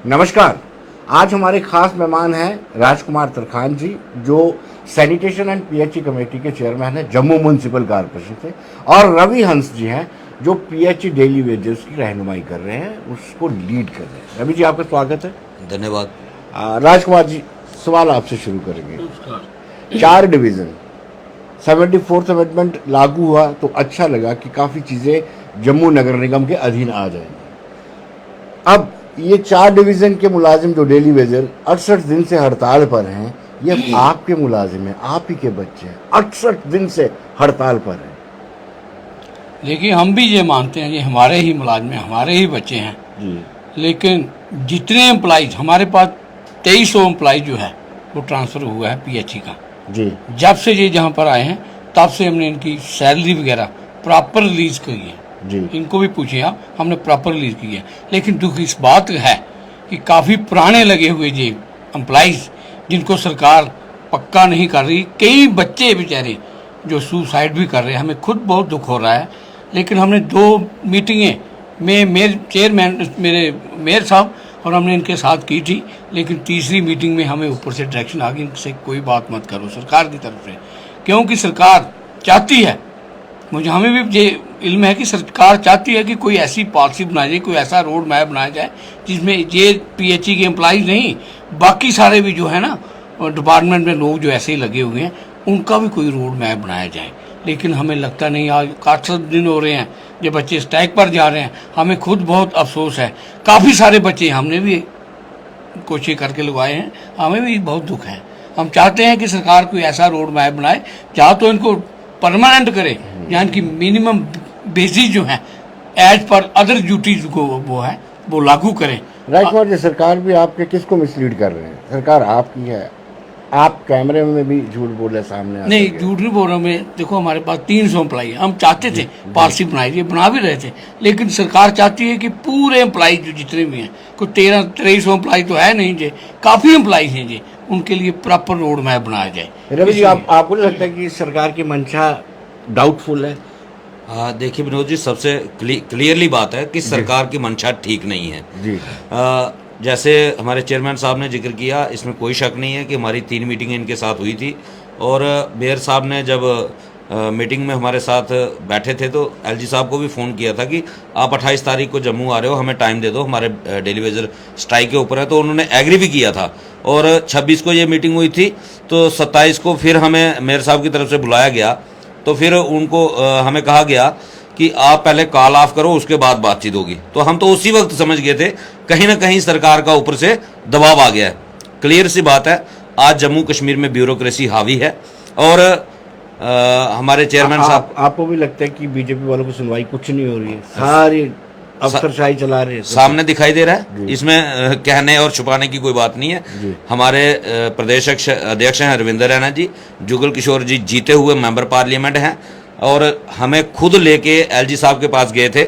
नमस्कार। आज हमारे खास मेहमान हैं राजकुमार तरखान जी, जो सैनिटेशन एंड पीएचई कमेटी के चेयरमैन हैं जम्मू म्यूनसिपल कॉरपोरेशन से, और रवि हंस जी हैं जो पीएचई डेली वेजेस की रहनुमाई कर रहे हैं, उसको लीड कर रहे हैं। रवि जी, आपका स्वागत है। धन्यवाद। राजकुमार जी, सवाल आपसे शुरू करेंगे। 4 डिवीज़न 74th अमेंडमेंट लागू हुआ तो अच्छा लगा कि काफ़ी चीज़ें जम्मू नगर निगम के अधीन आ जाएंगी। अब ये 4 डिवीज़न के मुलाजिम जो डेली वेजर 68 दिन से हड़ताल पर हैं, ये आपके मुलाजिम हैं, आप ही के बच्चे हैं, 68 दिन से हड़ताल पर हैं। देखिए, हम भी ये मानते हैं, ये हमारे ही मुलाजिम हैं, हमारे ही बच्चे हैं जी। लेकिन जितने एम्प्लॉइज हमारे पास 2300 एम्प्लॉइज जो है वो ट्रांसफ़र हुआ है पीएचई का। जी। जब से ये जहाँ पर आए हैं तब से हमने इनकी सैलरी वगैरह प्रॉपर रिलीज़ की है। जी। इनको भी पूछिए आप, हमने प्रॉपर रिलीज़ की है। लेकिन दुख इस बात है कि काफ़ी पुराने लगे हुए ये एम्प्लॉइज़ जिनको सरकार पक्का नहीं कर रही, कई बच्चे बेचारे जो सुसाइड भी कर रहे हैं, हमें खुद बहुत दुख हो रहा है। लेकिन हमने 2 मीटिंगें में मेरे मेयर साहब और हमने इनके साथ की थी, लेकिन तीसरी मीटिंग में हमें ऊपर से डायरेक्शन आ गई, इनसे कोई बात मत करो सरकार की तरफ से, क्योंकि सरकार चाहती है, मुझे हमें भी ये इल्म है कि सरकार चाहती है कि कोई ऐसी पॉलिसी बनाई जाए, कोई ऐसा रोड मैप बनाया जाए जिसमें ये पीएचई के एम्प्लॉइज नहीं, बाकी सारे भी जो है ना डिपार्टमेंट में लोग जो ऐसे ही लगे हुए हैं, उनका भी कोई रोड मैप बनाया जाए। लेकिन हमें लगता नहीं, आज 8 दिन हो रहे हैं ये बच्चे स्ट्राइक पर जा रहे हैं। हमें खुद बहुत अफसोस है, काफ़ी सारे बच्चे हमने भी कोशिश करके लगवाए हैं, हमें भी बहुत दुख है। हम चाहते हैं कि सरकार कोई ऐसा रोड मैप बनाए जहाँ तो इनको परमानेंट करे, यानी कि मिनिमम बेसिस जो है एज पर अदर ड्यूटीज को वो लागू करें। राजकुमार जी, सरकार भी आपके किसको मिसलीड कर रहे हैं? सरकार आपकी है, आप कैमरे में भी झूठ बोले सामने आ नहीं, सके। झूठ नहीं बोल रहा मैं। देखो, हमारे पास 300 एम्प्लॉई है, हम चाहते थे पॉलिसी बनाई, बना भी रहे थे, लेकिन सरकार चाहती है कि पूरे एम्प्लॉई जो जितने भी हैं, कोई 2300 एम्प्लॉई तो है नहीं, जे काफ़ी एम्प्लॉई हैं जी, उनके लिए प्रॉपर रोड मैप बनाया जाए। रवि जी, आपको नहीं लगता कि सरकार की मंशा डाउटफुल है? देखिए विनोद जी, सबसे क्लियरली बात है कि सरकार की मंशा ठीक नहीं है जी। जैसे हमारे चेयरमैन साहब ने जिक्र किया, इसमें कोई शक नहीं है कि हमारी 3 मीटिंगें इनके साथ हुई थी, और मेयर साहब ने जब मीटिंग में हमारे साथ बैठे थे तो एलजी साहब को भी फ़ोन किया था कि आप 28 तारीख को जम्मू आ रहे हो, हमें टाइम दे दो, हमारे डेली वेजर स्ट्राइक के ऊपर है। तो उन्होंने एग्री भी किया था, और 26 को ये मीटिंग हुई थी, तो 27 को फिर हमें मेयर साहब की तरफ से बुलाया गया। तो फिर उनको हमें कहा गया कि आप पहले कॉल ऑफ करो, उसके बाद बातचीत होगी। तो हम तो उसी वक्त समझ गए थे कहीं ना कहीं सरकार का ऊपर से दबाव आ गया है। क्लियर सी बात है, आज जम्मू कश्मीर में ब्यूरोक्रेसी हावी है, और हमारे चेयरमैन साहब, आपको भी लगता है कि बीजेपी वालों की सुनवाई कुछ नहीं हो रही है, सारी अफसरशाही चला रहे हैं? सामने दिखाई दे रहा है, इसमें कहने और छुपाने की कोई बात नहीं है। हमारे प्रदेश अध्यक्ष हैं रविंदर रैना जी, जुगल किशोर जी जीते हुए मेंबर पार्लियामेंट हैं, और हमें खुद लेके एलजी साहब के पास गए थे,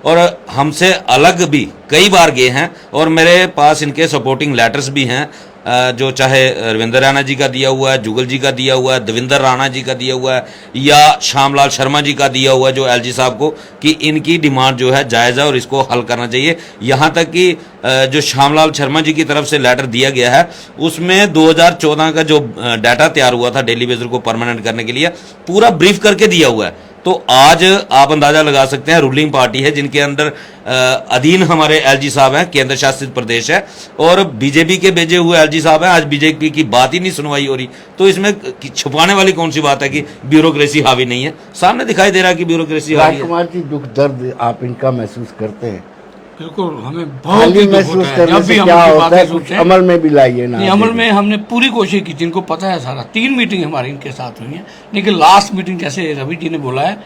और हमसे अलग भी कई बार गए हैं, और मेरे पास इनके सपोर्टिंग लेटर्स भी हैं, जो चाहे रविंदर राणा जी का दिया हुआ है, जुगल जी का दिया हुआ है, देवेंद्र राणा जी का दिया हुआ है, या श्यामलाल शर्मा जी का दिया हुआ है, जो एलजी साहब को, कि इनकी डिमांड जो है जायज़ है और इसको हल करना चाहिए। यहाँ तक कि जो श्यामलाल शर्मा जी की तरफ से लेटर दिया गया है, उसमें 2014 का जो डाटा तैयार हुआ था डेली वेजर को परमानेंट करने के लिए, पूरा ब्रीफ करके दिया हुआ है। तो आज आप अंदाजा लगा सकते हैं, रूलिंग पार्टी है जिनके अंदर अधीन हमारे एलजी साहब हैं, केंद्र शासित प्रदेश है, और बीजेपी के भेजे हुए एलजी साहब हैं, आज बीजेपी की बात ही नहीं सुनवाई हो रही। तो इसमें छुपाने वाली कौन सी बात है कि ब्यूरोक्रेसी हावी नहीं है? सामने दिखाई दे रहा है कि ब्यूरोक्रेसी हावी है। राजकुमार जी, दुख दर्द आप इनका महसूस करते हैं? बिल्कुल, हमें बहुत ही दुख महसूस होता है करने जब भी से हम क्या उनकी होता है, बातें कुछ सुनते हैं। अमल में भी लाइए ना। नहीं, अमल में हमने पूरी कोशिश की थी, इनको पता है सारा। 3 मीटिंग हमारी इनके साथ हुई हैं, लेकिन लास्ट मीटिंग जैसे रवि जी ने बोला है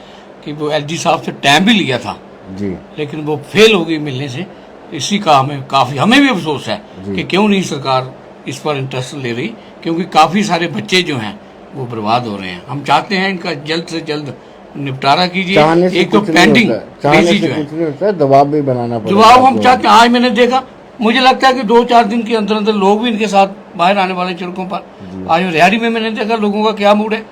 कि वो एलजी साहब से टाइम भी लिया था जी, लेकिन वो फेल हो गई मिलने से। इसी का हमें भी अफसोस है कि क्यों नहीं सरकार इस पर इंटरेस्ट ले रही, क्योंकि काफ़ी सारे बच्चे जो हैं वो बर्बाद हो रहे हैं। हम चाहते हैं इनका जल्द से जल्द निपटारा कीजिए। एक तो पेंडिंग बेसिस जो है, दबाव भी बनाना पड़ेगा। जवाब हम चाहते हैं। आज मैंने देखा, मुझे लगता है कि 2-4 दिन के अंदर अंदर लोग भी इनके साथ बाहर आने वाले सड़कों पर। आज रिहाड़ी में मैंने देखा लोगों का क्या मूड है,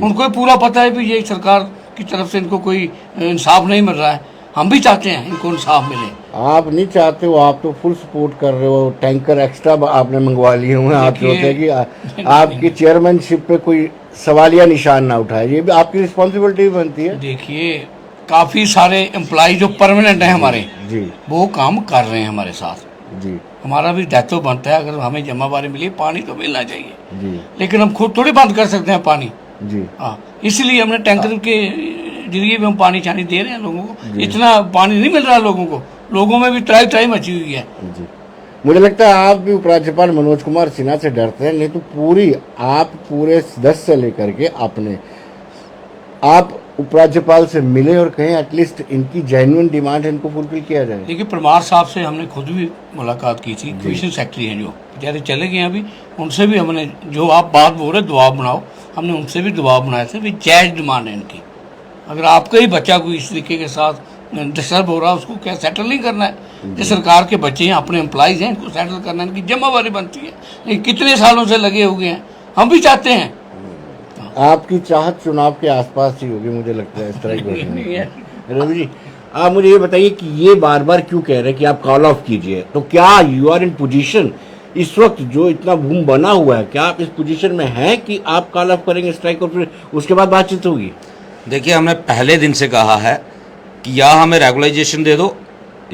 उनको पूरा पता है भी ये सरकार की तरफ से इनको कोई इंसाफ नहीं मिल रहा है। हम भी चाहते हैं इनको इंसाफ मिले, आप नहीं चाहते हो, आप तो फुल सपोर्ट कर रहे हो, टैंकर एक्स्ट्रा आपने मंगवा लिए हुए हैं। आप देखिए- होते हैं कि आपकी चेयरमैनशिप पे कोई सवालिया निशान ना उठाए, ये भी आपकी रिस्पॉन्सिबिलिटी भी बनती है। देखिए काफ़ी सारे एम्प्लॉय जो परमानेंट हैं हमारे, जी वो काम कर रहे हैं हमारे साथ। जी हमारा भी दायित्व बनता है, अगर हमें जमावारी मिली पानी तो मिलना चाहिए, जी लेकिन हम खुद थोड़ी बंद कर सकते हैं पानी। जी हाँ, इसलिए हमने टैंकर के जरिए भी हम पानी छानी दे रहे हैं लोगों को। इतना पानी नहीं मिल रहा लोगों को, लोगों में भी त्राही त्राही मची हुई है। जी। मुझे लगता है आप भी उपराज्यपाल मनोज कुमार सिन्हा से डरते हैं, नहीं तो आप पूरे 10 से लेकर के आप उपराज्यपाल से मिले और कहें एटलीस्ट इनकी जेन्युइन डिमांड है, इनको फुलफिल किया जाए। देखिए परमार साहब से हमने खुद भी मुलाकात की थी, कमीशन सेक्रेटरी हैं जो बेचारे चले गए अभी, उनसे भी हमने जो आप बात बोल रहे दबाव बनाओ, हमने उनसे भी दबाव बनाए थे, भी जायज़ डिमांड है इनकी। अगर आपका ही बच्चा कोई इस तरीके के साथ डिस्टर्ब हो रहा है, उसको क्या सेटल नहीं करना है? ये सरकार के बच्चे हैं, अपने एम्प्लॉइज हैं, इनको सेटल करना इनकी जिम्मेवारी बनती है। लेकिन कितने सालों से लगे हुए हैं, हम भी चाहते हैं। आपकी चाहत चुनाव के आसपास ही होगी, मुझे लगता है इस तरह की बात नहीं है। रवि जी, आप मुझे ये बताइए कि ये बार बार क्यों कह रहे हैं कि आप कॉल ऑफ कीजिए, तो क्या यू आर इन पोजीशन इस वक्त जो इतना बूम बना हुआ है, क्या आप इस पोजीशन में हैं कि आप कॉल ऑफ करेंगे स्ट्राइक और फिर उसके बाद बातचीत होगी? देखिए हमने पहले दिन से कहा है कि या हमें रेगुलाइजेशन दे दो,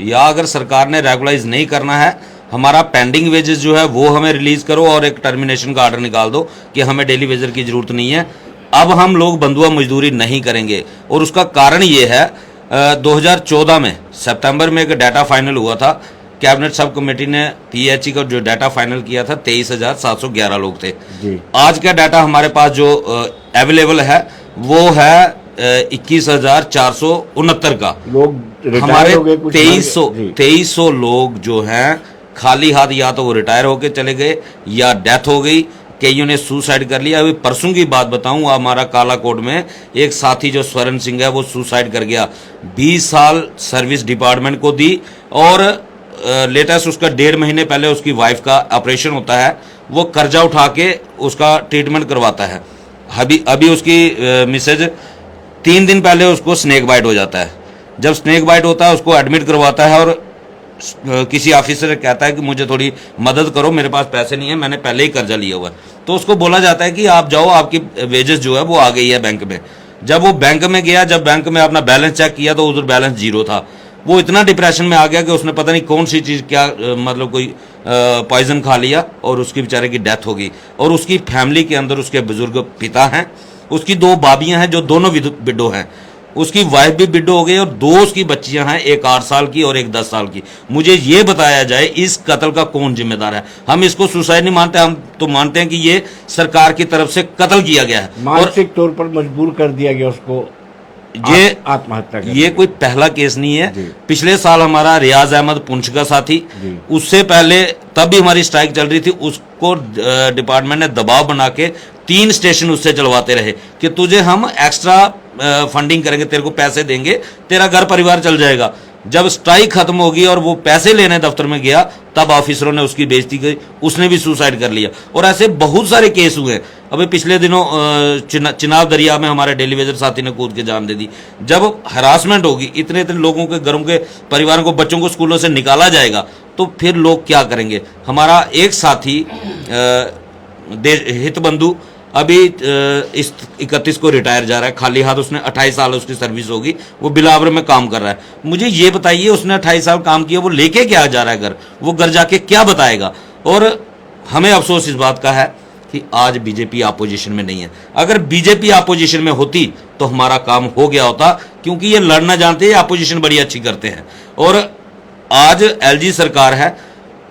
या अगर सरकार ने रेगुलाइज नहीं करना है, हमारा पेंडिंग वेजेस जो है वो हमें रिलीज करो और एक टर्मिनेशन का ऑर्डर निकाल दो कि हमें डेली वेजर की जरूरत नहीं है, अब हम लोग बंधुआ मजदूरी नहीं करेंगे। और उसका कारण ये है 2014 में सितंबर में एक डाटा फाइनल हुआ था, कैबिनेट सब कमेटी ने पीएचई का जो डाटा फाइनल किया था 23,711 लोग थे। जी। आज का डाटा हमारे पास जो अवेलेबल है वो है 21,469 का। लोग रिटायर हमारे हो गए, कुछ 2300 लोग जो हैं खाली हाथ या तो वो रिटायर होके चले गए या डेथ हो गई, कईयों ने सुसाइड कर लिया। अभी परसों की बात बताऊं, हमारा कालाकोट में एक साथी जो स्वर्ण सिंह है वो सुसाइड कर गया। 20 साल सर्विस डिपार्टमेंट को दी और लेटेस्ट उसका 1.5 महीने पहले उसकी वाइफ का ऑपरेशन होता है, वो कर्जा उठा के उसका ट्रीटमेंट करवाता है। अभी उसकी मिसेज 3 दिन पहले उसको स्नेक बाइट हो जाता है। जब स्नेक बाइट होता है उसको एडमिट करवाता है और किसी ऑफिसर कहता है कि मुझे थोड़ी मदद करो, मेरे पास पैसे नहीं है, मैंने पहले ही कर्जा लिया हुआ है। तो उसको बोला जाता है कि आप जाओ, आपकी वेजेस जो है वो आ गई है बैंक में। जब वो बैंक में गया, जब बैंक में अपना बैलेंस चेक किया तो उधर बैलेंस 0 था। वो इतना डिप्रेशन में आ गया कि उसने पता नहीं कौन सी चीज़ क्या मतलब कोई पॉइजन खा लिया और उसकी बेचारे की डेथ हो गई। और उसकी फैमिली के अंदर उसके बुजुर्ग पिता हैं, उसकी 2 बाबियां हैं जो दोनों विडो हैं, उसकी वाइफ भी विडो हो गई और 2 उसकी बच्चियां हैं, एक 8 साल की और एक 10 साल की। मुझे ये बताया जाए इस कत्ल का कौन जिम्मेदार है। हम इसको सुसाइड नहीं मानते, हम तो मानते हैं कि ये सरकार की तरफ से कत्ल किया गया है, मानसिक तौर पर मजबूर कर दिया गया उसको ये आत्महत्या कर ये कोई पहला केस नहीं है। पिछले साल हमारा रियाज अहमद पुंछ का साथी, उससे पहले तब भी हमारी स्ट्राइक चल रही थी, उसको डिपार्टमेंट ने दबाव बना के 3 स्टेशन उससे चलवाते रहे कि तुझे हम एक्स्ट्रा फंडिंग करेंगे, तेरे को पैसे देंगे, तेरा घर परिवार चल जाएगा। जब स्ट्राइक खत्म होगी और वो पैसे लेने दफ्तर में गया तब ऑफिसरों ने उसकी बेइज्जती की, उसने भी सुसाइड कर लिया। और ऐसे बहुत सारे केस हुए। अभी पिछले दिनों चिनाब दरिया में हमारे डेली वेजर साथी ने कूद के जान दे दी। जब हरासमेंट होगी, इतने इतने लोगों के घरों के परिवारों को, बच्चों को स्कूलों से निकाला जाएगा तो फिर लोग क्या करेंगे। हमारा एक साथी हित बंधु अभी इस 31 को रिटायर जा रहा है, खाली हाथ। उसने 28 साल उसकी सर्विस होगी, वो बिलावर में काम कर रहा है। मुझे ये बताइए उसने 28 साल काम किया, वो लेके क्या जा रहा है घर, वो घर जाके क्या बताएगा। और हमें अफसोस इस बात का है कि आज बीजेपी अपोजिशन में नहीं है। अगर बीजेपी अपोजिशन में होती तो हमारा काम हो गया होता, क्योंकि ये लड़ना जानते हैं, अपोजिशन बड़ी अच्छी करते हैं। और आज एलजी सरकार है,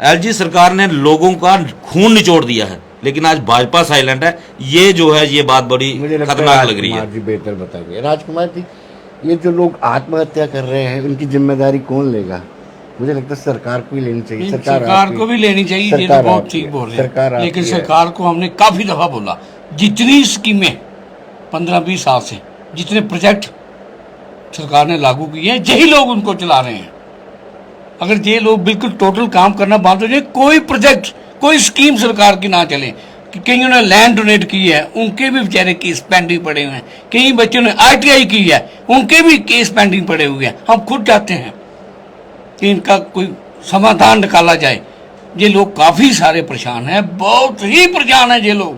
एलजी सरकार ने लोगों का खून निचोड़ दिया है, लेकिन आज भाजपा साइलेंट है। ये जो है ये बात बड़ी खतरनाक लग रही है। जी बेहतर बताइए राजकुमार जी, ये जो लोग आत्महत्या कर रहे हैं उनकी जिम्मेदारी कौन लेगा? मुझे लगता है सरकार को ही लेनी चाहिए। सरकार को भी लेनी चाहिए, ये तो बहुत ठीक बोल रहे हैं। लेकिन सरकार को हमने काफी दफा बोला, जितनी स्कीमें 15-20 साल से जितने प्रोजेक्ट सरकार ने लागू किए हैं, यही लोग उनको चला रहे हैं। अगर ये लोग बिल्कुल टोटल काम करना बंद हो जाए, कोई प्रोजेक्ट कोई स्कीम सरकार की ना चले। कि कईयों ने लैंड डोनेट की है, उनके भी बेचारे केस पेंडिंग पड़े हुए हैं। कई बच्चों ने ITI की है, उनके भी केस पेंडिंग पड़े हुए हैं। हम खुद चाहते हैं कि इनका कोई समाधान निकाला जाए। ये लोग काफी सारे परेशान हैं, बहुत ही परेशान हैं ये लोग।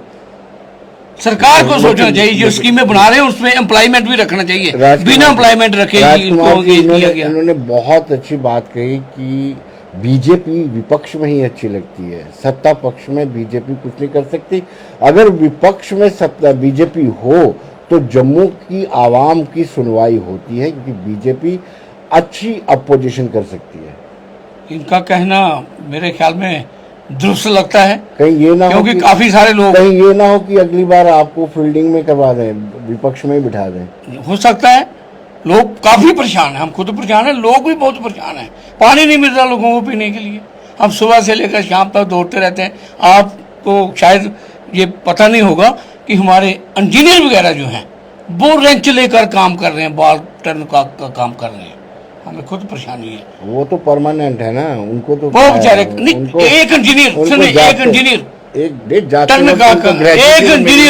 सरकार को सोचना चाहिए, जो स्कीमें बना रहे हैं उसमें एम्प्लॉयमेंट भी रखना चाहिए, बिना एम्प्लॉयमेंट रखे इनको ये किया गया। इन्होंने बहुत अच्छी बात कही कि बीजेपी विपक्ष में ही अच्छी लगती है, सत्ता पक्ष में बीजेपी कुछ नहीं कर सकती। अगर विपक्ष में सत्ता बीजेपी हो तो जम्मू की आवाम की सुनवाई होती है, क्योंकि बीजेपी अच्छी अपोजिशन कर सकती है। इनका कहना मेरे ख्याल में दुरुस्त लगता है, कहीं ये ना हो क्योंकि काफी सारे लोग, कहीं ये ना हो कि अगली बार आपको फील्डिंग में करवा दें, विपक्ष में ही बिठा दें। हो सकता है। लोग काफी परेशान हैं, हम खुद परेशान हैं, लोग भी बहुत परेशान हैं। पानी नहीं मिल रहा लोगों को पीने के लिए, हम सुबह से लेकर शाम तक दौड़ते रहते हैं। आपको शायद ये पता नहीं होगा कि हमारे इंजीनियर वगैरह जो हैं वो रेंच लेकर काम कर रहे हैं, बाल टर्न का काम कर रहे हैं। हमें खुद परेशानी है। वो तो परमानेंट है ना, उनको तो वो बेचारे एक इंजीनियर टर्न का एक इंजीनियर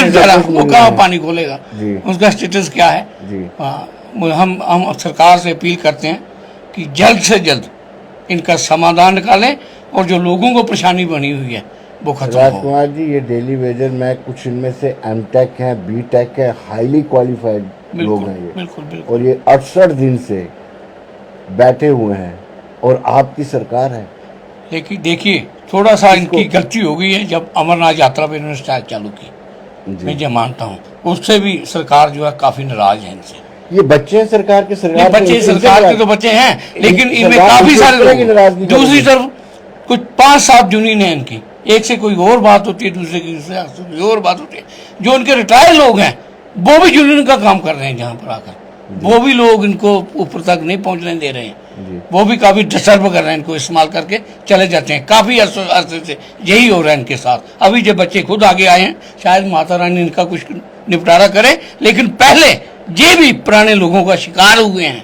बेचारा वो कहाँ पानी खोलेगा, उसका स्टेटस क्या है। हम सरकार से अपील करते हैं कि जल्द से जल्द इनका समाधान निकालें और जो लोगों को परेशानी बनी हुई है वो खत्म हो। राजकुमार जी, ये डेली वेजर में कुछ इनमें से एमटेक है, बीटेक है, हाईली क्वालिफाइड लोग हैं ये, बिल्कुल। और ये 68 दिन से बैठे हुए हैं और आपकी सरकार है। लेकिन देखिए थोड़ा सा इनकी गलती हो गई है, जब अमरनाथ यात्रा पे इन्होंने स्ट्राइक चालू की, मैं ये मानता हूँ, उससे भी सरकार जो है काफी नाराज है इनसे। ये बच्चे हैं सरकार के, सरकार के तो बच्चे हैं, लेकिन इनमें काफी सारे लोग। दूसरी तरफ कुछ 5-7 यूनियन है इनकी, एक से कोई और बात होती है, दूसरे की कोई और बात होती है। जो उनके रिटायर्ड लोग हैं वो भी यूनियन का काम कर रहे हैं जहाँ पर आकर, वो भी लोग इनको ऊपर तक नहीं पहुंचने दे रहे हैं, वो भी काफी डिस्टर्ब कर रहे हैं, इनको इस्तेमाल करके चले जाते हैं। काफी अरसे से यही हो रहा है इनके साथ। अभी जो बच्चे खुद आगे आए हैं, शायद माता रानी इनका कुछ निपटारा करे, लेकिन पहले ये भी पुराने लोगों का शिकार हुए हैं।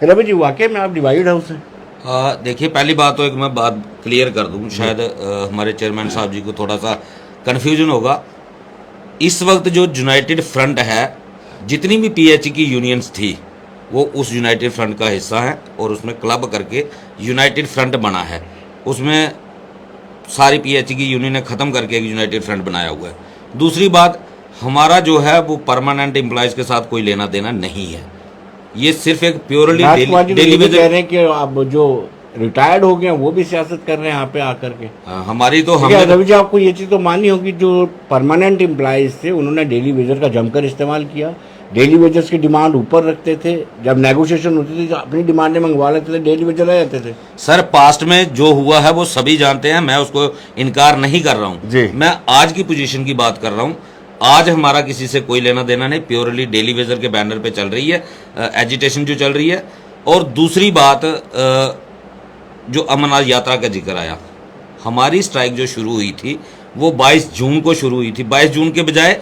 रवि जी, वाकई में आप डिवाइड हाउस हैं? देखिए, पहली बात तो एक मैं बात क्लियर कर दूं, शायद हमारे चेयरमैन साहब जी को थोड़ा सा कन्फ्यूजन होगा। इस वक्त जो यूनाइटेड फ्रंट है, जितनी भी पीएचई की यूनियंस थी वो उस यूनाइटेड फ्रंट का हिस्सा है, और उसमें क्लब करके यूनाइटेड फ्रंट बना है। उसमें सारी पीएचई की यूनियन ख़त्म करके एक यूनाइटेड फ्रंट बनाया हुआ है। दूसरी बात, हमारा जो है वो परमानेंट एम्प्लॉयज़ के साथ कोई लेना देना नहीं है, ये सिर्फ एक प्योरली डेली वेज कह रहे हैं कि अब जो रिटायर्ड हो गए वो भी सियासत कर रहे हैं यहाँ पे आकर के। हमारी तो हम रवि जी, आपको ये चीज़ तो माननी होगी, जो परमानेंट एम्प्लॉयज थे उन्होंने डेली वेजर का जमकर इस्तेमाल किया। डेली वेजर्स की डिमांड ऊपर रखते थे, जब नेगोशिएशन होती थी तो अपनी डिमांडें मंगवा लेते थे, डेली वेजर आ जाते थे। सर, पास्ट में जो हुआ है वो सभी जानते हैं, मैं उसको इनकार नहीं कर रहा हूँ। मैं आज की पोजीशन की बात कर रहा हूँ। आज हमारा किसी से कोई लेना देना नहीं, प्योरली डेली वेजर के बैनर पे चल रही है एजिटेशन जो चल रही है। और दूसरी बात, जो अमरनाथ यात्रा का जिक्र आया, हमारी स्ट्राइक जो शुरू हुई थी वो 22 जून को शुरू हुई थी। 22 जून के बजाय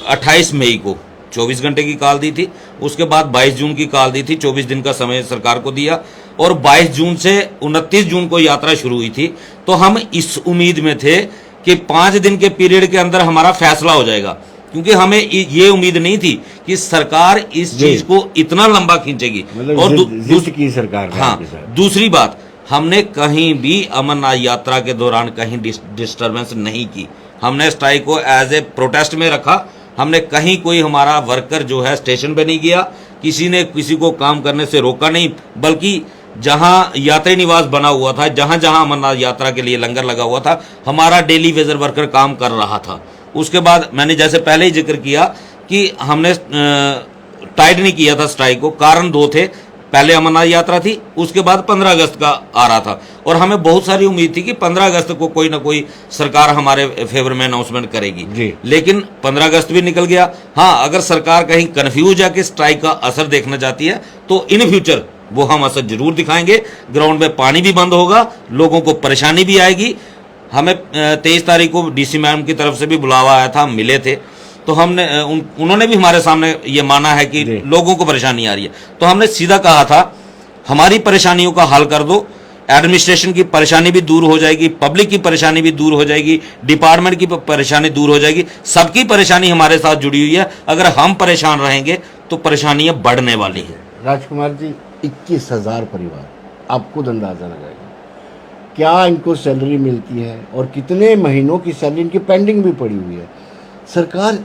28 मई को 24 घंटे की कॉल दी थी, उसके बाद 22 जून की कॉल दी थी, 24 दिन का समय सरकार को दिया, और 22 जून से 29 जून को यात्रा शुरू हुई थी। तो हम इस उम्मीद में थे कि 5 दिन के पीरियड के अंदर हमारा फैसला हो जाएगा, क्योंकि हमें ये उम्मीद नहीं थी कि सरकार इस चीज को इतना लंबा खींचेगी। और की सरकार। हाँ, दूसरी बात, हमने कहीं भी अमरनाथ यात्रा के दौरान कहीं डिस्टर्बेंस नहीं की। हमने स्ट्राइक को एज ए प्रोटेस्ट में रखा। हमने कहीं कोई हमारा वर्कर जो है स्टेशन पे नहीं गया, किसी ने किसी को काम करने से रोका नहीं, बल्कि जहां यात्री निवास बना हुआ था, जहां जहां अमरनाथ यात्रा के लिए लंगर लगा हुआ था, हमारा डेली वेजर वर्कर काम कर रहा था। उसके बाद मैंने जैसे पहले ही जिक्र किया कि हमने टाइट नहीं किया था स्ट्राइक को, कारण 2 थे। पहले अमरनाथ यात्रा थी, उसके बाद 15 अगस्त का आ रहा था, और हमें बहुत सारी उम्मीद थी कि 15 अगस्त को कोई ना कोई सरकार हमारे फेवर में अनाउंसमेंट करेगी। लेकिन 15 अगस्त भी निकल गया। हाँ, अगर सरकार कहीं कन्फ्यूज है कि स्ट्राइक का असर देखना चाहती है तो इन फ्यूचर वो हम असर जरूर दिखाएंगे। ग्राउंड में पानी भी बंद होगा, लोगों को परेशानी भी आएगी। हमें 23 तारीख को डीसी मैम की तरफ से भी बुलावा आया था, हम मिले थे, तो हमने उन्होंने भी हमारे सामने ये माना है कि लोगों को परेशानी आ रही है। तो हमने सीधा कहा था, हमारी परेशानियों का हल कर दो, एडमिनिस्ट्रेशन की परेशानी भी दूर हो जाएगी, पब्लिक की परेशानी भी दूर हो जाएगी, डिपार्टमेंट की परेशानी दूर हो जाएगी, सबकी परेशानी हमारे साथ जुड़ी हुई है। अगर हम परेशान रहेंगे तो परेशानियां बढ़ने वाली हैं। राजकुमार जी, 21,000 परिवार आप खुद अंदाज़ा लगाइए क्या इनको सैलरी मिलती है और कितने महीनों की सैलरी इनकी पेंडिंग भी पड़ी हुई है। सरकार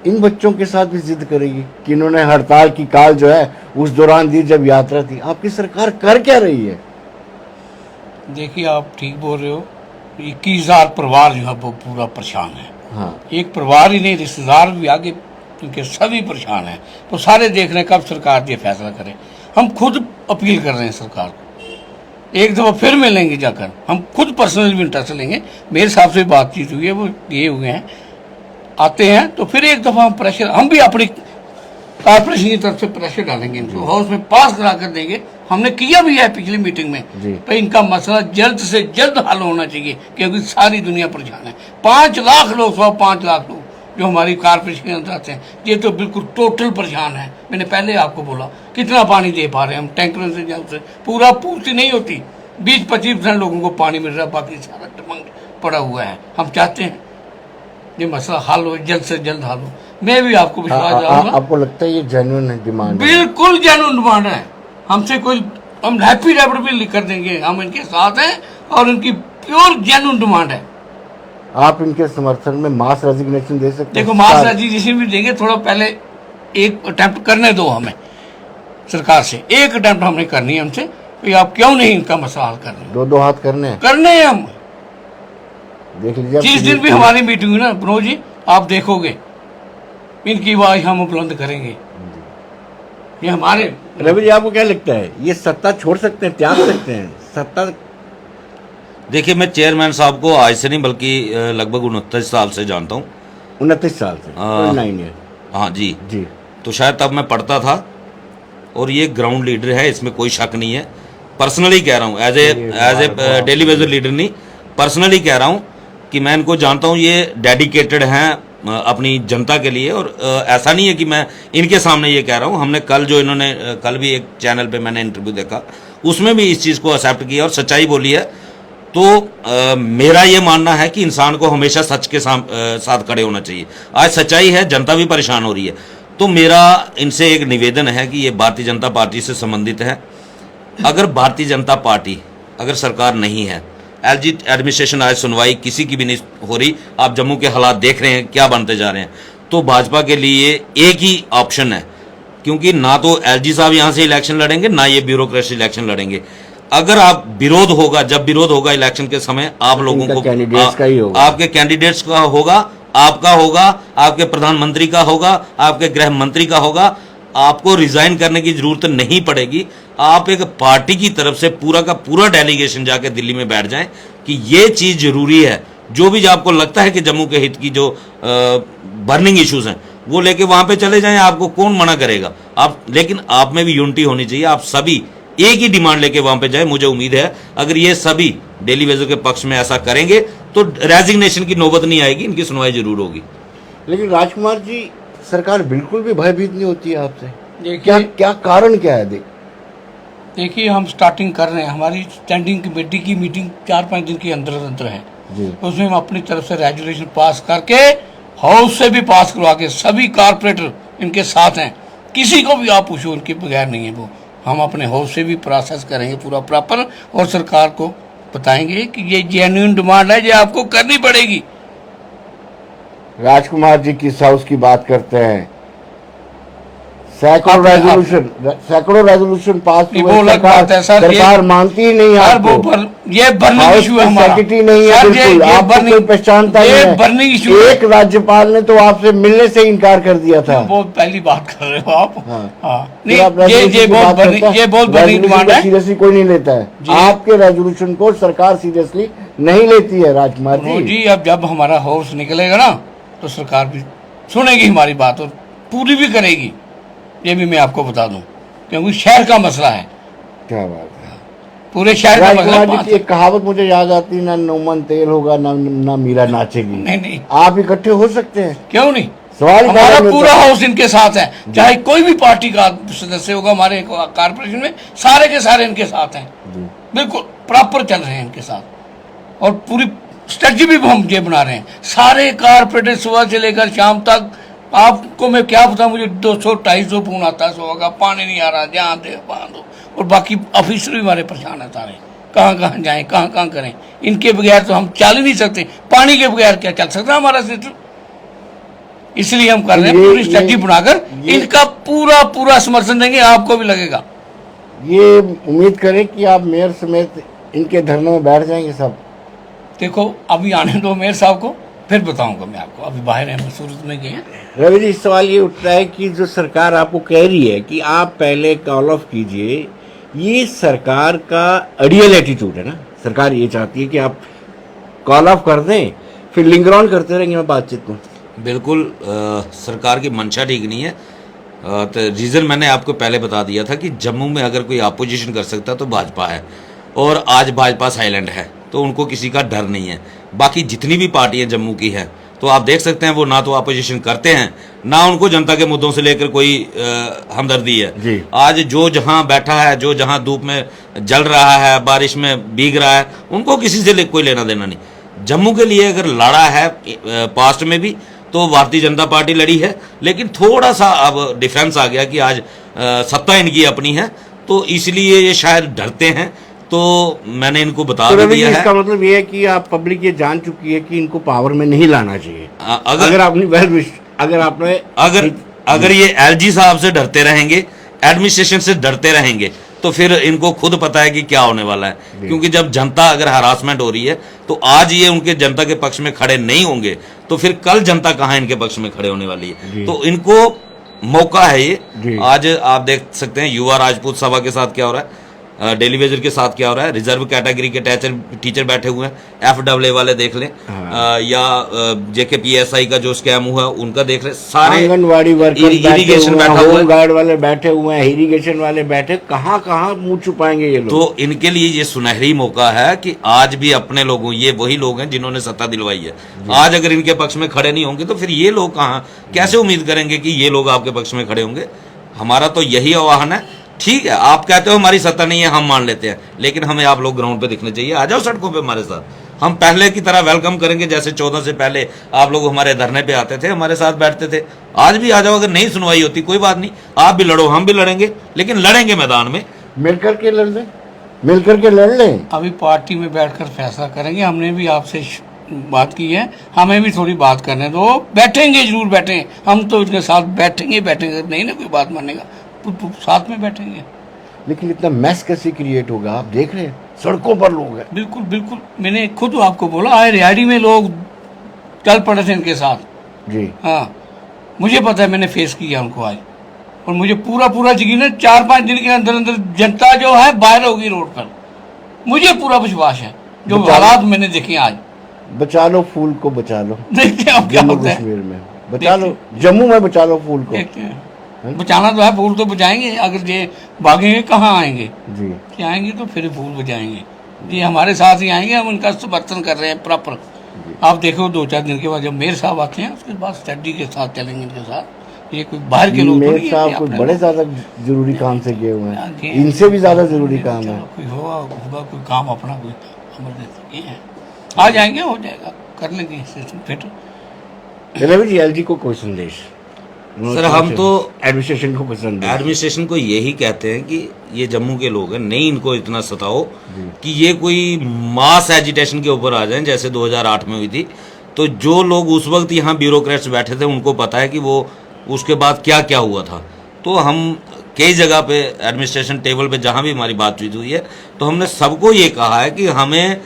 इन बच्चों के साथ भी जिद करेगी कि इन्होंने हड़ताल की काल जो है उस दौरान दी जब यात्रा थी। आपकी सरकार कर क्या रही है? देखिए, आप ठीक बोल रहे हो। 21,000 परिवार जो है वो पूरा परेशान है। हाँ, एक परिवार ही नहीं, रिश्तेदार भी आगे, क्योंकि सभी परेशान हैं। तो सारे देख रहे हैं कब सरकार ये फैसला करे। हम खुद अपील कर रहे हैं सरकार को, एक दफ़ा फिर मिलेंगे जाकर, हम खुद पर्सनल भी इंटरेस्ट लेंगे। मेरे हिसाब से बातचीत हुई है, वो ये हुए हैं, आते हैं तो फिर एक दफ़ा हम प्रेशर, हम भी अपनी कारपोरेशन की तरफ से प्रेशर डालेंगे, इनको हाउस में पास करा कर देंगे। हमने किया भी है पिछली मीटिंग में, तो इनका मसला जल्द से जल्द हल होना चाहिए, क्योंकि सारी दुनिया परेशान है। 5 लाख लोग, 5 लाख लोग जो हमारी कारपोरेशन के अंदर आते हैं, ये तो बिल्कुल टोटल परेशान है। मैंने पहले आपको बोला कितना पानी दे पा रहे हैं हम टैंकरों से, जब से पूरा पूर्ति नहीं होती, 20-25% लोगों को पानी मिल रहा है, बाकी सारा टमंग पड़ा हुआ है। हम चाहते हैं ये मसला हल हो, जल्द से जल्द हल हो। मैं भी आपको विश्वास दिलाऊंगा। आपको लगता है ये जेन्युइन डिमांड? बिल्कुल जेन्युइन डिमांड है। हमसे कोई, हम हैप्पी भी लिख कर देंगे, हम इनके साथ हैं और इनकी प्योर जेन्युइन डिमांड है। आप इनके समर्थन में मास रेजिग्नेशन दे सकते हैं? देखो, मास रेजिग्नेशन भी देंगे, थोड़ा पहले एक अटेम्प्ट करने दो हमें सरकार से। एक अटेम्प्ट हमने करनी है उनसे कि आप क्यों नहीं इनका मसला हल कर रहे? दो हाथ करने हैं हम। देख लीजिए, जिस दिन भी हमारी मीटिंग हुई ना मनोज जी, आप देखोगे इनकी आवाज हम बुलंद करेंगे। ये हमारे रवि जी, आपको क्या लगता है ये सत्ता छोड़ सकते हैं, त्याग सकते हैं सत्ता? देखिए, मैं चेयरमैन साहब को आज से नहीं बल्कि लगभग 29 साल से जानता हूँ। 29 साल से? 9 ईयर। हाँ जी जी। तो शायद तब मैं पढ़ता था, और ये ग्राउंड लीडर है, इसमें कोई शक नहीं है। पर्सनली कह रहा हूँ, as a daily basis leader नहीं, पर्सनली कह रहा हूँ कि मैं इनको जानता हूँ। ये डेडिकेटेड हैं अपनी जनता के लिए, और ऐसा नहीं है कि मैं इनके सामने ये कह रहा हूँ। हमने कल जो इन्होंने, कल भी एक चैनल पे मैंने इंटरव्यू देखा, उसमें भी इस चीज़ को एक्सेप्ट किया और सच्चाई बोली है। तो मेरा ये मानना है कि इंसान को हमेशा सच के साथ खड़े होना चाहिए। आज सच्चाई है, जनता भी परेशान हो रही है। तो मेरा इनसे एक निवेदन है कि ये भारतीय जनता पार्टी से संबंधित है। अगर भारतीय जनता पार्टी, अगर सरकार नहीं है, एलजी एडमिनिस्ट्रेशन आज सुनवाई किसी की भी नहीं हो रही, आप जम्मू के हालात देख रहे हैं क्या बनते जा रहे हैं, तो भाजपा के लिए एक ही ऑप्शन है, क्योंकि ना तो एलजी साहब यहाँ से इलेक्शन लड़ेंगे, ना ये ब्यूरोक्रेसी इलेक्शन लड़ेंगे। अगर आप विरोध होगा, जब विरोध होगा इलेक्शन के समय, आप लोगों को कैंडिडेट्स का ही होगा, आपके कैंडिडेट्स का होगा, आपका होगा, आपके प्रधानमंत्री का होगा, आपके गृह मंत्री का होगा। आपको रिजाइन करने की जरूरत नहीं पड़ेगी। आप एक पार्टी की तरफ से पूरा का पूरा डेलीगेशन जाके दिल्ली में बैठ जाएं कि ये चीज जरूरी है। जो भी आपको लगता है कि जम्मू के हित की जो बर्निंग इश्यूज हैं, वो लेके वहां पे चले जाएं, आपको कौन मना करेगा। आप, लेकिन आप में भी यूनिटी होनी चाहिए, आप सभी एक ही डिमांड लेके वहां पे जाए। मुझे उम्मीद है अगर ये सभी डेली वेजो के पक्ष में ऐसा करेंगे तो रेजिग्नेशन की नौबत नहीं आएगी, इनकी सुनवाई जरूर होगी। लेकिन राजकुमार जी, सरकार बिल्कुल भी भयभीत नहीं होती है आपसे? क्या क्या कारण क्या है? देखिए, हम स्टार्टिंग कर रहे हैं, हमारी स्टैंडिंग कमेटी की मीटिंग 4-5 दिन के अंदर है जी। उसमें हम अपनी तरफ से रेजोल्यूशन पास करके, हाउस से भी पास करवा के, सभी कारपोरेटर इनके साथ हैं, किसी को भी आप पूछो उनके बगैर नहीं है वो। हम अपने हाउस से भी प्रोसेस करेंगे पूरा प्रॉपर, और सरकार को बताएंगे कि ये जेन्युइन डिमांड है, ये आपको करनी पड़ेगी। राजकुमार जी किस हाउस की बात करते हैं? सैकड़ों रेजोल्यूशन पास हुए, सरकार मानती ही नहीं आपको। ये बर्निंग इशू है हमारा, सेक्रेटरी नहीं है, बिल्कुल आपको कोई पहचानता नहीं है। बर्निंग इशू, एक राज्यपाल ने तो आपसे मिलने से इनकार कर दिया था। वो पहली बात कर रहे हो आप। नहीं, ये बहुत बर्निंग डिमांड है, सीरियसली कोई नहीं लेता है। आपके रेजोल्यूशन को सरकार सीरियसली नहीं लेती है राजकुमार जी। अब जब हमारा हाउस निकलेगा ना, तो सरकार भी सुनेगी हमारी बात और पूरी भी करेगी, ये भी मैं आपको बता दूं, क्योंकि शहर का मसला है। क्या बात है, पूरे शहर का मसला। एक कहावत मुझे याद आती है, ना नौमन तेल होगा ना मीरा नाचेगी। नहीं, आप इकट्ठे हो सकते हैं, क्यों नहीं? सवाल हमारा पूरा हाउस इनके साथ है, चाहे कोई भी पार्टी का सदस्य होगा हमारे कारपोरेशन में, सारे के सारे इनके साथ हैं, बिल्कुल प्रॉपर चल रहे हैं इनके साथ। और पूरी स्ट्रेटजी भी हम ये बना रहे हैं, सारे कारपोरेटर सुबह से लेकर शाम तक। आपको मैं क्या बताऊं, मुझे 200-250 फोन आता है सुबह का, पानी नहीं आ रहा, जहाँ दे वहाँ दो। और बाकी ऑफिसर भी हमारे परेशान है सारे, कहाँ कहाँ जाएं, कहाँ कहाँ करें। इनके बगैर तो हम चल ही नहीं सकते, पानी के बगैर क्या चल सकता हमारा सिस्टम। इसलिए हम कर रहे हैं पूरी स्ट्रेटजी बनाकर इनका पूरा पूरा समर्थन देंगे, आपको भी लगेगा। ये उम्मीद करें कि आप मेयर समेत इनके धरने में बैठ जाएंगे सब। देखो अभी आने दो मेयर साहब को, फिर बताऊंगा मैं आपको। अभी बाहर हैं, सूरत में गए हैं। रवि जी, सवाल ये उठता है कि जो सरकार आपको कह रही है कि आप पहले कॉल ऑफ कीजिए, ये सरकार का आइडियल एटीट्यूड है ना। सरकार ये चाहती है कि आप कॉल ऑफ कर दें, फिर लिंगर ऑन करते रहेंगे बातचीत को। बिल्कुल सरकार की मंशा ठीक नहीं है। तो रीज़न मैंने आपको पहले बता दिया था कि जम्मू में अगर कोई अपोजिशन कर सकता तो भाजपा है, और आज भाजपा साइलेंट है, तो उनको किसी का डर नहीं है। बाकी जितनी भी पार्टियां जम्मू की हैं, तो आप देख सकते हैं वो ना तो अपोजिशन करते हैं, ना उनको जनता के मुद्दों से लेकर कोई हमदर्दी है। आज जो जहां बैठा है, जो जहां धूप में जल रहा है, बारिश में भीग रहा है, उनको किसी से कोई लेना देना नहीं। जम्मू के लिए अगर लड़ा है पास्ट में भी, तो भारतीय जनता पार्टी लड़ी है, लेकिन थोड़ा सा अब डिफरेंस आ गया कि आज सत्ता इनकी अपनी है, तो इसलिए ये शायद डरते हैं। तो मैंने इनको बता दिया है। इसका मतलब ये है कि आप पब्लिक ये जान चुकी है कि इनको पावर में नहीं लाना चाहिए। अगर ये एलजी साहब से डरते रहेंगे, एडमिनिस्ट्रेशन से डरते रहेंगे, तो फिर इनको खुद पता है कि क्या होने वाला है। क्योंकि जब जनता अगर हरासमेंट हो रही है, तो आज ये उनके जनता के पक्ष में खड़े नहीं होंगे, तो फिर कल जनता कहाँ इनके पक्ष में खड़े होने वाली है। तो इनको मौका है ये। आज आप देख सकते हैं युवा राजपूत सभा के साथ क्या हो रहा है, डेली वेजर के साथ क्या हो रहा है, रिजर्व कैटेगरी के टीचर बैठे हुए हैं, FAA वाले देख लें, या JKPSI का जो स्कैम हुआ उनका देख लें, सारे आंगनवाड़ी वर्कर इरिगेशन बैठा हुआ है, होम गार्ड वाले बैठे हुए हैं, इरिगेशन वाले बैठे, कहाँ कहाँ मुंह छुपाएंगे ये लोग। तो इनके लिए ये सुनहरी मौका है कि आज भी अपने लोगों, ये वही लोग हैं जिन्होंने सत्ता दिलवाई है, आज अगर इनके पक्ष में खड़े नहीं होंगे तो फिर ये लोग कहाँ, कैसे उम्मीद करेंगे कि ये लोग आपके पक्ष में खड़े होंगे। हमारा तो यही आह्वान है। ठीक है, आप कहते हो हमारी सत्ता नहीं है, हम मान लेते हैं, लेकिन हमें आप लोग ग्राउंड पे दिखने चाहिए। आ जाओ सड़कों पे हमारे साथ, हम पहले की तरह वेलकम करेंगे। जैसे 14 से पहले आप लोग हमारे धरने पे आते थे, हमारे साथ बैठते थे, आज भी आ जाओ। अगर नहीं सुनवाई होती कोई बात नहीं, आप भी लड़ो, हम भी लड़ेंगे, लेकिन लड़ेंगे मैदान में, मिलकर के लड़ लें, मिलकर के लड़ लें। अभी पार्टी में बैठकर फैसला करेंगे। हमने भी आपसे बात की है, हमें भी थोड़ी बात करने दो, बैठेंगे, जरूर बैठेंगे। हम तो इनके साथ बैठेंगे, नहीं ना कोई बात मानेगा तो साथ में बैठेंगे। लेकिन इतना मैस कैसे क्रिएट होगा, आप देख रहे हैं सड़कों पर लोग हैं। बिल्कुल बिल्कुल, मैंने खुद आपको बोला, आए रिहाड़ी में लोग चल पड़े थे इनके साथ जी। हाँ, मुझे पता है, मैंने फेस किया उनको आज, और मुझे पूरा पूरा यकीन है 4-5 दिन के अंदर अंदर जनता जो है बाहर होगी रोड पर, मुझे पूरा विश्वास है। जो हालात मैंने देखे आज। बचा लो फूल को, बचा लो, देखते हैं क्या जम्मू होता है। कश्मीर में बचा लो, जम्मू में बचा लो फूल को। देखते हैं, बचाना तो है, फूल तो बचाएंगे। अगर ये भागेंगे कहाँ आएंगे जी, कि आएंगे तो फिर फूल बचाएंगे। ये हमारे साथ ही आएंगे, हम उनका समर्थन कर रहे हैं प्रॉपर। आप देखो 2-4 दिन के बाद जब मेयर साहब आते हैं, उसके बाद स्टडी के साथ चलेंगे इनके साथ। ये कोई बाहर के लोग मेयर साहब कोई बड़े ज्यादा जरूरी काम से गए हुए हैं, इनसे भी ज्यादा जरूरी काम है। कोई होगा कोई काम अपना, कोई इमरजेंसी है, आ जाएंगे, हो जाएगा, कर लेंगे फिर। रवि जी, LG को कोई संदेश? सर, हम तो एडमिनिस्ट्रेशन को पसंद है, एडमिनिस्ट्रेशन को यही कहते हैं कि ये जम्मू के लोग हैं, नहीं इनको इतना सताओ कि ये कोई मास एजिटेशन के ऊपर आ जाएं जैसे 2008 में हुई थी। तो जो लोग उस वक्त यहाँ ब्यूरोक्रेट्स बैठे थे, उनको पता है कि वो उसके बाद क्या क्या हुआ था। तो हम कई जगह पे एडमिनिस्ट्रेशन टेबल पे जहाँ भी हमारी बातचीत हुई है, तो हमने सबको ये कहा है कि हमें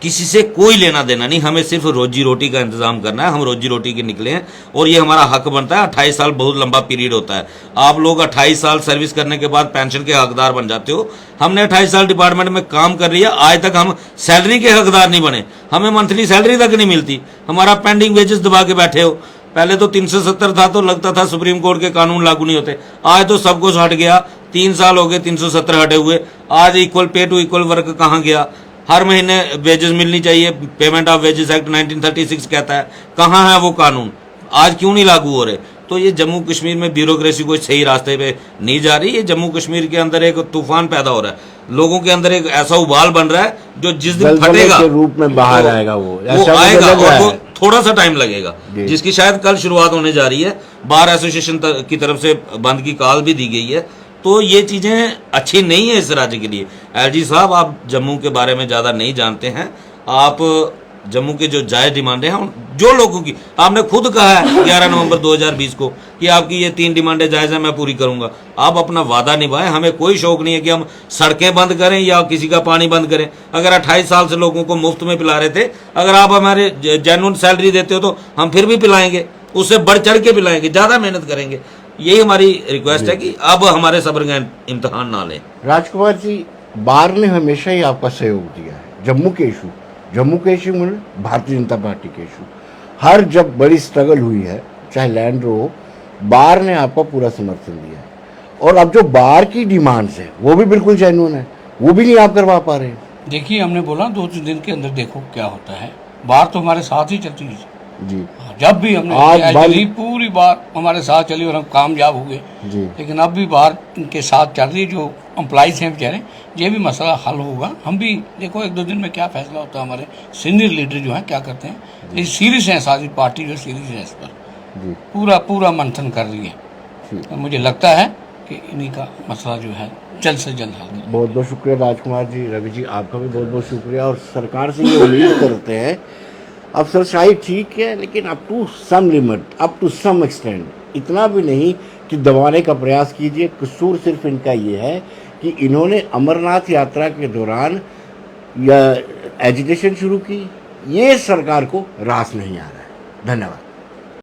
किसी से कोई लेना देना नहीं, हमें सिर्फ रोजी रोटी का इंतजाम करना है। हम रोजी रोटी के निकले हैं और ये हमारा हक बनता है। 28 साल बहुत लंबा पीरियड होता है। आप लोग 28 साल सर्विस करने के बाद पेंशन के हकदार बन जाते हो। हमने 28 साल डिपार्टमेंट में काम कर लिया, आज तक हम सैलरी के हकदार नहीं बने, हमें मंथली सैलरी तक नहीं मिलती, हमारा पेंडिंग वेजेस दबा के बैठे हो। पहले तो 370 था तो लगता था सुप्रीम कोर्ट के कानून लागू नहीं होते, आज तो सब कुछ हट गया। 3 साल हो गए 370 हटे हुए। आज equal pay two equal work कहाँ गया? हर महीने वेजेस मिलनी चाहिए, पेमेंट ऑफ वेजेस एक्ट 1936 कहता है, कहाँ है वो कानून? आज क्यों नहीं लागू हो रहे? तो ये जम्मू कश्मीर में ब्यूरोक्रेसी कोई सही रास्ते पे नहीं जा रही। ये जम्मू कश्मीर के अंदर एक तूफान पैदा हो रहा है, लोगों के अंदर एक ऐसा उबाल बन रहा है जो जिस दिन फटेगा के रूप में बाहर आएगा, वो आएगा और वो थोड़ा सा टाइम लगेगा, जिसकी शायद कल शुरुआत होने जा रही है। बार एसोसिएशन की तरफ से बंद की कॉल भी दी गई है। तो ये चीज़ें अच्छी नहीं है इस राज्य के लिए। एलजी साहब, आप जम्मू के बारे में ज़्यादा नहीं जानते हैं। आप जम्मू के जो जायज़ डिमांडें हैं, जो लोगों की आपने खुद कहा है 11 नवंबर 2020 को कि आपकी ये 3 डिमांडें जायज़ हैं, मैं पूरी करूंगा। आप अपना वादा निभाएं। हमें कोई शौक नहीं है कि हम सड़कें बंद करें या किसी का पानी बंद करें। अगर 28 साल से लोगों को मुफ्त में पिला रहे थे, अगर आप हमारे जेन्युइन सैलरी देते हो तो हम फिर भी पिलाएंगे, उससे बढ़ चढ़ के पिलाएंगे, ज़्यादा मेहनत करेंगे। यही हमारी रिक्वेस्ट है कि अब हमारे सब्र का इम्तहान ना लें। राजकुमार जी, बार ने हमेशा ही आपका सहयोग दिया है। जम्मू के इशू में भारतीय जनता पार्टी के इशू, हर जब बड़ी स्ट्रगल हुई है, चाहे लैंड हो, बार ने आपका पूरा समर्थन दिया है। और अब जो बार की डिमांड्स है वो भी बिल्कुल जेन्युइन है, वो भी नहीं आप करवा पा रहे हैं। देखिए, हमने बोला 2-3 दिन के अंदर देखो क्या होता है। बार तो हमारे साथ ही चलती है जी। जब भी हमने चली, पूरी बार हमारे साथ चली और हम कामयाब हुए जी। लेकिन अब भी बार इनके साथ चल रही है। जो एम्प्लॉइज हैं बेचारे, ये भी मसला हल होगा। हम भी देखो 1-2 दिन में क्या फैसला होता है। हमारे सीनियर लीडर जो हैं क्या करते हैं, ये सीरियस है, सारी पार्टी जो सीरियस है इस पर पूरा मंथन कर रही है। तो मुझे लगता है कि इन्हीं का मसला जो है जल्द से जल्द हल। बहुत बहुत शुक्रिया राजकुमार जी। रवि जी, आपका भी बहुत बहुत शुक्रिया। और सरकार से ये उम्मीद करते हैं, अफसरशाही ठीक है लेकिन up to some limit, up to some extend, इतना भी नहीं कि दबाने का प्रयास कीजिए। कसूर सिर्फ इनका ये है कि इन्होंने अमरनाथ यात्रा के दौरान या एजिटेशन शुरू की, ये सरकार को रास नहीं आ रहा है। धन्यवाद।